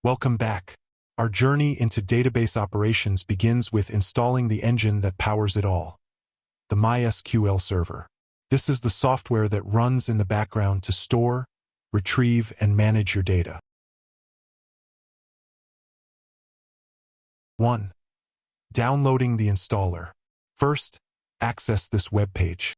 Welcome back. Our journey into database operations begins with installing the engine that powers it all, the MySql server. This is the software that runs in the background to store, retrieve, and manage your data. 1. Downloading the installer. First, access this web page.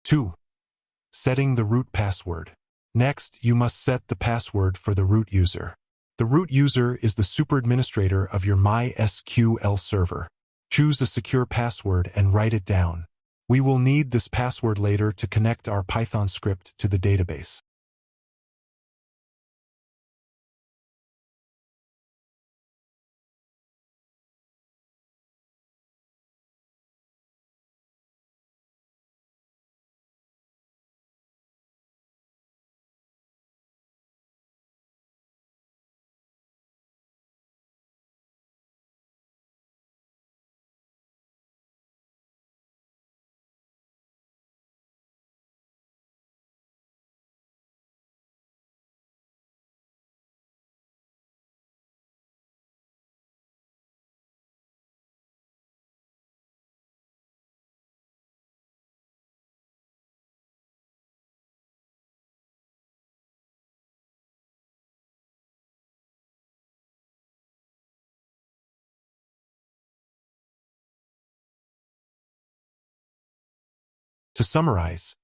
Two. Setting the root password. Next, you must set the password for the root user. The root user is the super administrator of your MySql server. Choose a secure password and write it down. We will need this password later to connect our Python script to the database. To summarize,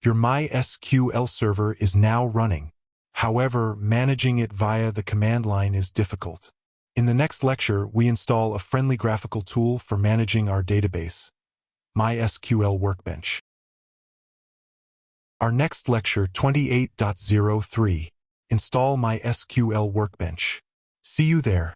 your MySql server is now running. However, managing it via the command line is difficult. In the next lecture, we install a friendly graphical tool for managing our database, MySql Workbench. Our next lecture 28.03. Install MySql Workbench. See you there.